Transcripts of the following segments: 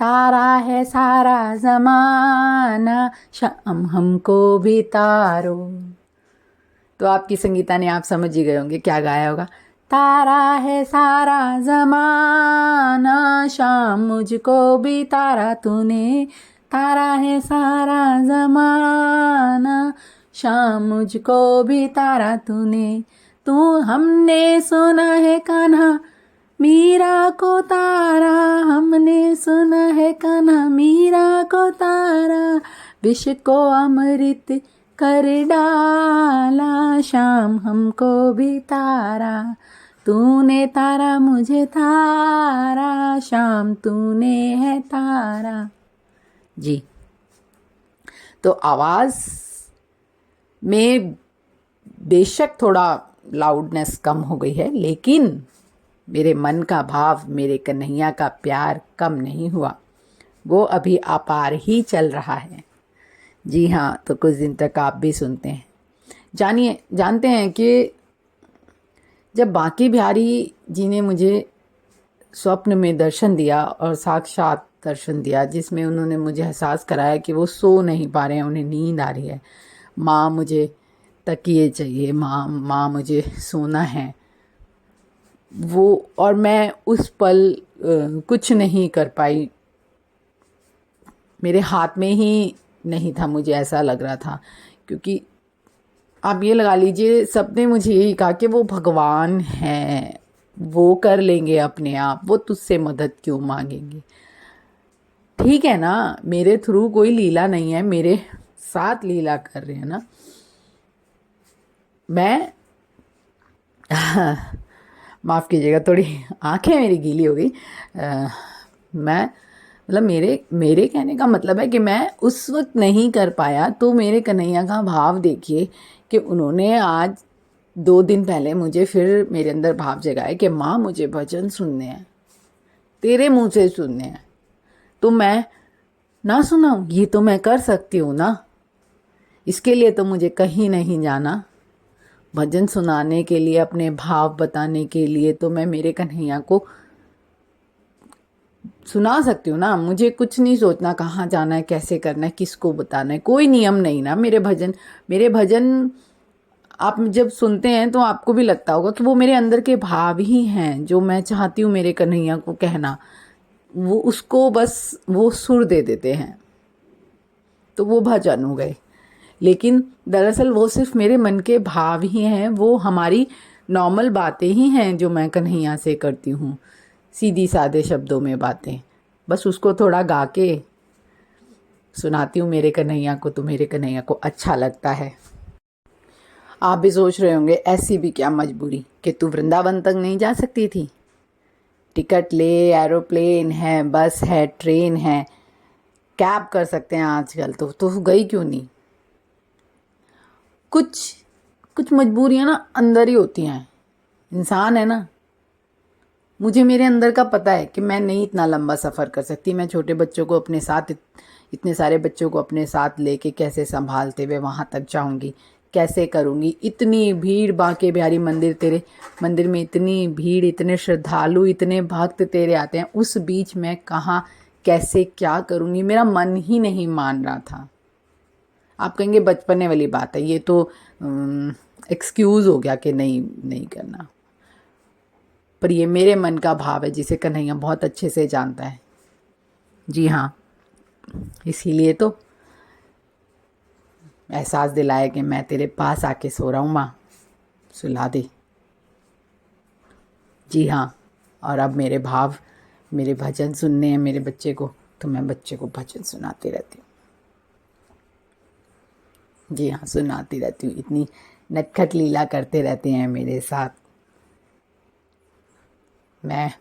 तारा है सारा ज़माना, शाम हमको भी तारो। तो आपकी संगीता ने आप समझ ही गए होंगे क्या गाया होगा। तारा है सारा ज़माना, शाम मुझको भी तारा तूने। तारा है सारा ज़माना, शाम मुझको भी तारा तूने। तू हमने सुना है कान्हा मीरा को तारा, हमने सुना है कान्हा मीरा को तारा। विष को अमृत कर डाला, शाम हमको भी तारा। तूने तारा मुझे तारा, शाम तूने है तारा। जी, तो आवाज़ में बेशक थोड़ा लाउडनेस कम हो गई है, लेकिन मेरे मन का भाव, मेरे कन्हैया का प्यार कम नहीं हुआ, वो अभी अपार ही चल रहा है। जी हाँ, तो कुछ दिन तक आप भी सुनते हैं। जानते हैं कि जब बांके बिहारी जी ने मुझे स्वप्न में दर्शन दिया और साक्षात दर्शन दिया, जिसमें उन्होंने मुझे एहसास कराया कि वो सो नहीं पा रहे हैं, उन्हें नींद आ रही है, माँ मुझे तकिए चाहिए, माँ मुझे सोना है, वो, और मैं उस पल कुछ नहीं कर पाई, मेरे हाथ में ही नहीं था, मुझे ऐसा लग रहा था। क्योंकि आप ये लगा लीजिए, सबने मुझे यही कहा कि वो भगवान हैं, वो कर लेंगे अपने आप, वो तुझसे मदद क्यों मांगेंगे। ठीक है ना, मेरे थ्रू कोई लीला नहीं है, मेरे साथ लीला कर रहे हैं ना। मैं माफ़ कीजिएगा, थोड़ी आंखें मेरी गीली हो गई। मैं मतलब मेरे कहने का मतलब है कि मैं उस वक्त नहीं कर पाया, तो मेरे कन्हैया का भाव देखिए कि उन्होंने आज 2 दिन पहले मुझे फिर मेरे अंदर भाव जगाया कि माँ मुझे भजन सुनने हैं, तेरे मुंह से सुनने हैं, तो मैं ना सुनाऊँ? ये तो मैं कर सकती हूँ ना, इसके लिए तो मुझे कहीं नहीं जाना। भजन सुनाने के लिए, अपने भाव बताने के लिए तो मैं मेरे कन्हैया को सुना सकती हूँ ना। मुझे कुछ नहीं सोचना कहाँ जाना है, कैसे करना है, किसको बताना है, कोई नियम नहीं ना। मेरे भजन आप जब सुनते हैं तो आपको भी लगता होगा कि वो मेरे अंदर के भाव ही हैं, जो मैं चाहती हूँ मेरे कन्हैया को कहना, वो उसको बस वो सुर दे देते हैं, तो वो भजन हो गए। लेकिन दरअसल वो सिर्फ मेरे मन के भाव ही हैं, वो हमारी नॉर्मल बातें ही हैं जो मैं कन्हैया से करती हूँ, सीधी सादे शब्दों में बातें, बस उसको थोड़ा गा के सुनाती हूँ मेरे कन्हैया को, तो मेरे कन्हैया को अच्छा लगता है। आप भी सोच रहे होंगे ऐसी भी क्या मजबूरी कि तू वृंदावन तक नहीं जा सकती थी? टिकट ले, एरोप्लेन है, बस है, ट्रेन है, कैब कर सकते हैं आजकल, तो गई क्यों नहीं? कुछ मजबूरियां ना अंदर ही होती हैं, इंसान है ना। मुझे मेरे अंदर का पता है कि मैं नहीं इतना लंबा सफ़र कर सकती। मैं छोटे बच्चों को अपने साथ, इतने सारे बच्चों को अपने साथ लेके कैसे संभालते हुए वहाँ तक जाऊँगी, कैसे करूँगी? इतनी भीड़, बांके बिहारी मंदिर, तेरे मंदिर में इतनी भीड़, इतने श्रद्धालु, इतने भक्त तेरे आते हैं, उस बीच में कहाँ, कैसे, क्या करूँगी? मेरा मन ही नहीं मान रहा था। आप कहेंगे बचपने वाली बात है, ये तो एक्सक्यूज़ हो गया कि नहीं करना, पर ये मेरे मन का भाव है जिसे कन्हैया बहुत अच्छे से जानता है। जी हाँ, इसीलिए तो एहसास दिलाया कि मैं तेरे पास आके सो रहा हूँ, माँ सुला दे। जी हाँ, और अब मेरे भाव, मेरे भजन सुनने हैं मेरे बच्चे को, तो मैं बच्चे को भजन सुनाती रहती हूँ। जी हाँ, सुनाती रहती हूँ। इतनी नटखट लीला करते रहते हैं मेरे साथ। मैं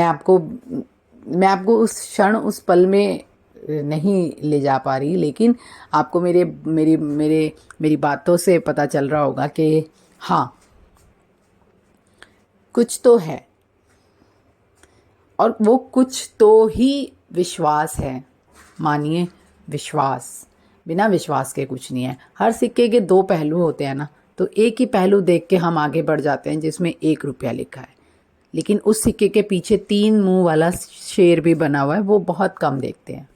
आपको उस क्षण, उस पल में नहीं ले जा पा रही, लेकिन आपको मेरी बातों से पता चल रहा होगा कि हाँ, कुछ तो है, और वो कुछ तो ही विश्वास है। मानिए, विश्वास, बिना विश्वास के कुछ नहीं है। हर सिक्के के 2 पहलू होते हैं ना, तो एक ही पहलू देख के हम आगे बढ़ जाते हैं जिसमें 1 रुपया लिखा है, लेकिन उस सिक्के के पीछे 3 मुंह वाला शेर भी बना हुआ है, वो बहुत कम देखते हैं।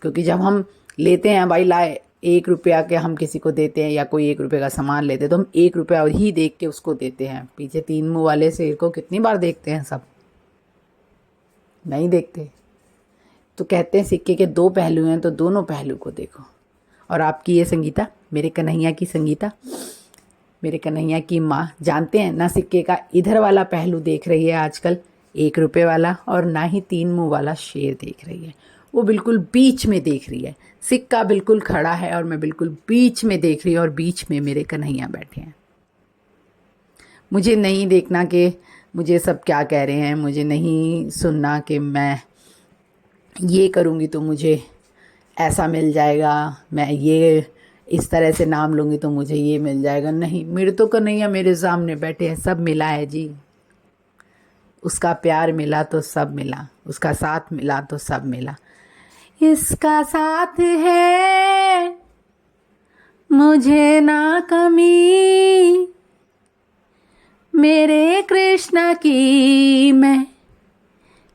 क्योंकि जब हम लेते हैं भाई लाए 1 रुपया के हम किसी को देते हैं या कोई 1 रुपये का सामान लेते हैं तो हम 1 रुपया ही देख के उसको देते हैं। पीछे 3 मुंह वाले शेर को कितनी बार देखते हैं सब? नहीं देखते। तो कहते हैं सिक्के के 2 पहलू हैं, तो दोनों पहलू को देखो। और आपकी ये संगीता, मेरे कन्हैया की संगीता, मेरे कन्हैया की माँ, जानते हैं ना सिक्के का इधर वाला पहलू देख रही है आजकल 1 रुपये वाला, और ना ही 3 मुंह वाला शेर देख रही है। वो बिल्कुल बीच में देख रही है। सिक्का बिल्कुल खड़ा है और मैं बिल्कुल बीच में देख रही हूँ, और बीच में मेरे कन्हैया बैठे हैं। मुझे नहीं देखना कि मुझे सब क्या कह रहे हैं, मुझे नहीं सुनना कि मैं ये करूँगी तो मुझे ऐसा मिल जाएगा, मैं ये इस तरह से नाम लूँगी तो मुझे ये मिल जाएगा। नहीं, मेरे तो कन्हैया मेरे सामने बैठे हैं, सब मिला है जी। उसका प्यार मिला तो सब मिला, उसका साथ मिला तो सब मिला। इसका साथ है मुझे ना कमी, मेरे कृष्णा की मैं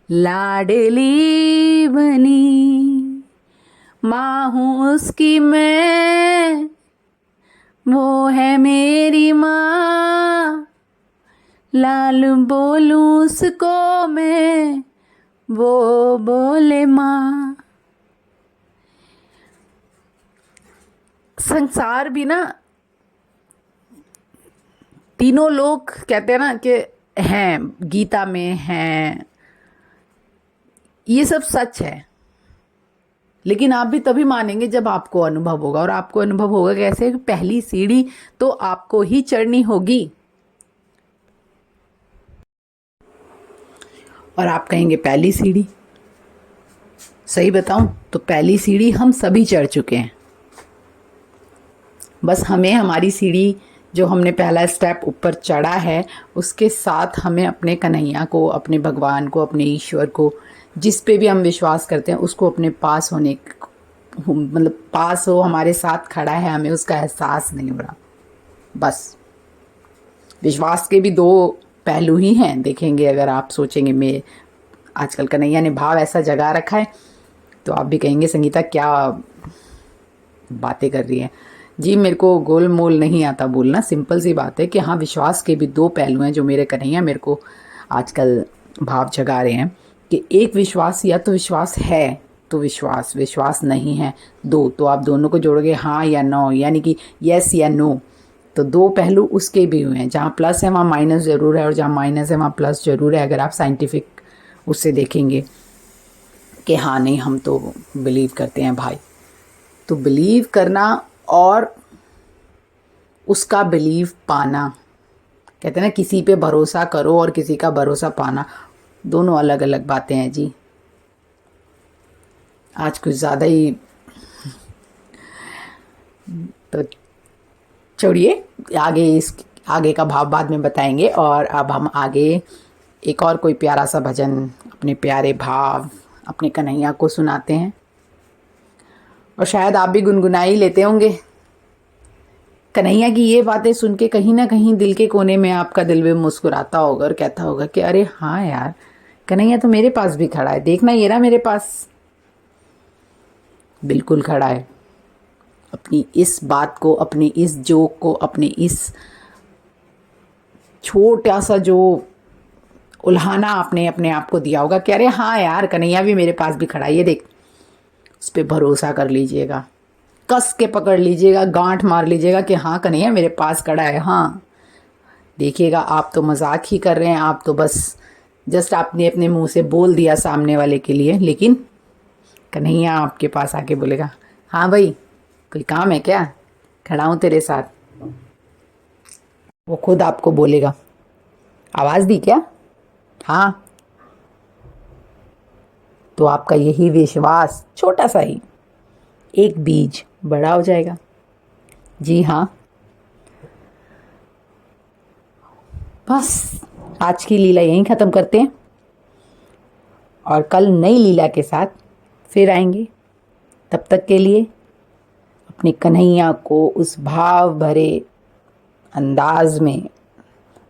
लाडली बनी, माँ हूँ उसकी मैं, वो है मेरी माँ, लाल बोलूं उसको मैं, वो बोले माँ। संसार भी ना, तीनों लोग कहते हैं ना कि हैं, गीता में हैं, ये सब सच है। लेकिन आप भी तभी मानेंगे जब आपको अनुभव होगा। और आपको अनुभव होगा कैसे? पहली सीढ़ी तो आपको ही चढ़नी होगी। और आप कहेंगे पहली सीढ़ी? सही बताऊं तो पहली सीढ़ी हम सभी चढ़ चुके हैं। बस हमें हमारी सीढ़ी, जो हमने पहला स्टेप ऊपर चढ़ा है, उसके साथ हमें अपने कन्हैया को, अपने भगवान को, अपने ईश्वर को, जिस पे भी हम विश्वास करते हैं, उसको अपने पास होने, मतलब पास हो, हमारे साथ खड़ा है, हमें उसका एहसास नहीं हो रहा। बस विश्वास के भी 2 पहलू ही हैं। देखेंगे अगर आप सोचेंगे, मैं आजकल कन्हैया ने भाव ऐसा जगा रखा है, तो आप भी कहेंगे संगीता क्या बातें कर रही है जी। मेरे को गोल मोल नहीं आता बोलना, सिंपल सी बात है कि हाँ, विश्वास के भी 2 पहलू हैं जो मेरे कन्हैया मेरे को आजकल भाव जगा रहे हैं। कि एक विश्वास, या तो विश्वास है तो विश्वास, विश्वास नहीं है 2, तो आप दोनों को जोड़ोगे हाँ या नो, यानी कि यस या नो। तो 2 पहलू उसके भी हुए हैं, जहाँ प्लस है वहाँ माइनस ज़रूर है, और जहाँ माइनस है वहाँ प्लस ज़रूर है। अगर आप साइंटिफिक उससे देखेंगे कि हाँ नहीं, हम तो बिलीव करते हैं भाई। तो बिलीव करना और उसका बिलीव पाना, कहते हैं ना किसी पे भरोसा करो और किसी का भरोसा पाना, दोनों अलग अलग बातें हैं जी। आज कुछ ज़्यादा ही, तो छोड़िए, आगे का भाव बाद में बताएंगे। और अब हम आगे एक और कोई प्यारा सा भजन, अपने प्यारे भाव, अपने कन्हैया को सुनाते हैं। और शायद आप भी गुनगुना ही लेते होंगे। कन्हैया की ये बातें सुन के कहीं ना कहीं दिल के कोने में आपका दिल भी मुस्कुराता होगा और कहता होगा कि अरे हाँ यार, कन्हैया तो मेरे पास भी खड़ा है, देखना ये रहा मेरे पास बिल्कुल खड़ा है। अपनी इस बात को, अपनी इस जोक को, अपनी इस छोटा सा जो उल्हाना आपने अपने आप को दिया होगा कि अरे हाँ यार, कन्हैया भी मेरे पास भी खड़ा है, ये देख, उस पर भरोसा कर लीजिएगा, कस के पकड़ लीजिएगा, गांठ मार लीजिएगा कि हाँ कन्हैया मेरे पास खड़ा है। हाँ, देखिएगा आप तो मजाक ही कर रहे हैं, आप तो बस जस्ट आपने अपने मुंह से बोल दिया सामने वाले के लिए, लेकिन कन्हैया आपके पास आके बोलेगा हाँ भाई, कोई काम है क्या, खड़ा हूँ तेरे साथ। वो खुद आपको बोलेगा, आवाज़ दी क्या? हाँ। तो आपका यही विश्वास, छोटा सा ही एक बीज बड़ा हो जाएगा। जी हाँ। बस आज की लीला यहीं ख़त्म करते हैं, और कल नई लीला के साथ फिर आएंगे। तब तक के लिए अपने कन्हैया को उस भाव भरे अंदाज में